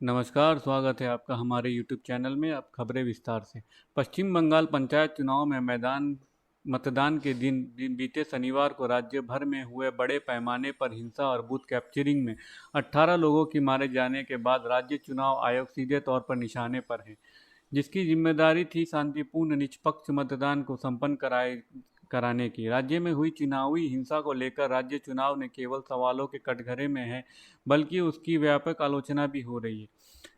नमस्कार, स्वागत है आपका हमारे YouTube चैनल में। अब खबरें विस्तार से। पश्चिम बंगाल पंचायत चुनाव में मतदान के दिन बीते शनिवार को राज्य भर में हुए बड़े पैमाने पर हिंसा और बूथ कैप्चरिंग में 18 लोगों की मारे जाने के बाद राज्य चुनाव आयोग सीधे तौर पर निशाने पर है, जिसकी जिम्मेदारी थी शांतिपूर्ण निष्पक्ष मतदान को संपन्न कराने की। राज्य में हुई चुनावी हिंसा को लेकर राज्य चुनाव ने केवल सवालों के कटघरे में है, बल्कि उसकी व्यापक आलोचना भी हो रही है।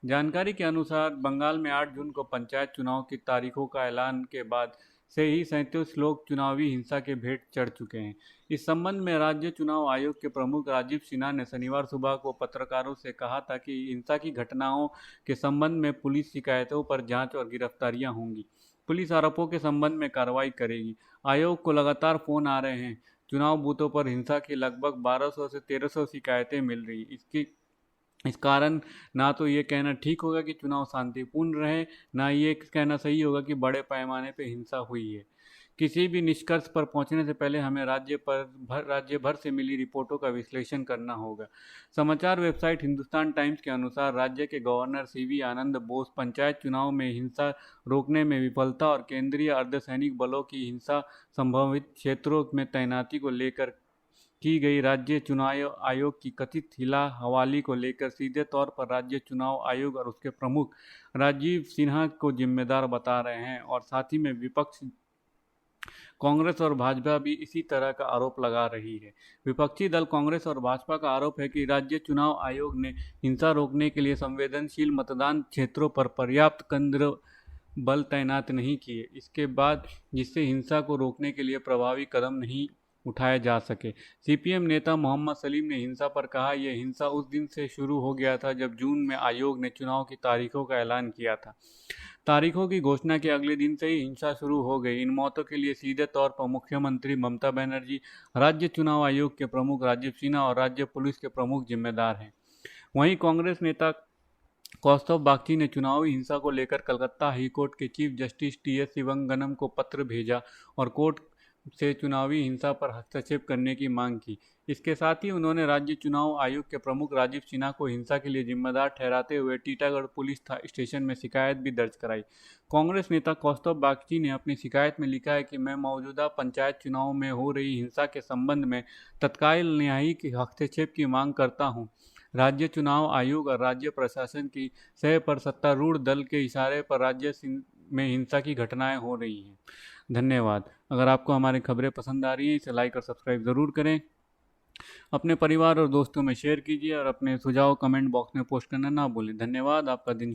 जानकारी के अनुसार बंगाल में 8 जून को पंचायत चुनाव की तारीखों का ऐलान के बाद से ही 37 लोग चुनावी हिंसा के भेंट चढ़ चुके हैं। इस संबंध में राज्य चुनाव आयोग के प्रमुख राजीव सिन्हा ने शनिवार सुबह को पत्रकारों से कहा था कि हिंसा की घटनाओं के संबंध में पुलिस शिकायतों पर जांच और गिरफ्तारियां होंगी। पुलिस आरोपों के संबंध में कार्रवाई करेगी। आयोग को लगातार फोन आ रहे हैं। चुनाव बूथों पर हिंसा की लगभग 1200 से 1300 शिकायतें मिल रही। इस कारण ना तो ये कहना ठीक होगा कि चुनाव शांतिपूर्ण रहे, ना ये कहना सही होगा कि बड़े पैमाने पर हिंसा हुई है। किसी भी निष्कर्ष पर पहुंचने से पहले हमें राज्य भर से मिली रिपोर्टों का विश्लेषण करना होगा। समाचार वेबसाइट हिंदुस्तान टाइम्स के अनुसार राज्य के गवर्नर सीवी आनंद बोस पंचायत चुनाव में हिंसा रोकने में विफलता और केंद्रीय अर्धसैनिक बलों की हिंसा संभावित क्षेत्रों में तैनाती को लेकर की गई राज्य चुनाव आयोग की कथित हिला हवाली को लेकर सीधे तौर पर राज्य चुनाव आयोग और उसके प्रमुख राजीव सिन्हा को जिम्मेदार बता रहे हैं, और साथ ही में विपक्ष कांग्रेस और भाजपा भी इसी तरह का आरोप लगा रही है। विपक्षी दल कांग्रेस और भाजपा का आरोप है कि राज्य चुनाव आयोग ने हिंसा रोकने के लिए संवेदनशील मतदान क्षेत्रों पर पर्याप्त केंद्र बल तैनात नहीं किए, इसके बाद जिससे हिंसा को रोकने के लिए प्रभावी कदम नहीं उठाए जा सके। सीपीएम नेता मोहम्मद सलीम ने हिंसा पर कहा, यह हिंसा उस दिन से शुरू हो गया था जब जून में आयोग ने चुनाव की तारीखों का ऐलान किया था। तारीखों की घोषणा के अगले दिन से ही हिंसा शुरू हो गई। इन मौतों के लिए सीधे तौर पर मुख्यमंत्री ममता बनर्जी, राज्य चुनाव आयोग के प्रमुख राजीव सिन्हा और राज्य पुलिस के प्रमुख जिम्मेदार हैं। वहीं कांग्रेस नेता कौस्तव बागची ने चुनावी हिंसा को लेकर कलकत्ता हाईकोर्ट के चीफ जस्टिस टीएस शिवंगनम को पत्र भेजा और कोर्ट से चुनावी हिंसा पर हस्तक्षेप करने की मांग की। इसके साथ ही उन्होंने राज्य चुनाव आयोग के प्रमुख राजीव सिन्हा को हिंसा के लिए जिम्मेदार ठहराते हुए टीटागढ़ पुलिस स्टेशन में शिकायत भी दर्ज कराई। कांग्रेस नेता कौस्तव बागची ने अपनी शिकायत में लिखा है कि मैं मौजूदा पंचायत चुनाव में हो रही हिंसा के संबंध में तत्काल न्यायिक हस्तक्षेप की मांग करता हूं। राज्य चुनाव आयोग और राज्य प्रशासन की सह पर सत्तारूढ़ दल के इशारे पर राज्य में हिंसा की घटनाएं हो रही हैं। धन्यवाद। अगर आपको हमारी खबरें पसंद आ रही हैं, इसे लाइक और सब्सक्राइब ज़रूर करें। अपने परिवार और दोस्तों में शेयर कीजिए और अपने सुझाव कमेंट बॉक्स में पोस्ट करना ना भूलें। धन्यवाद। आपका दिन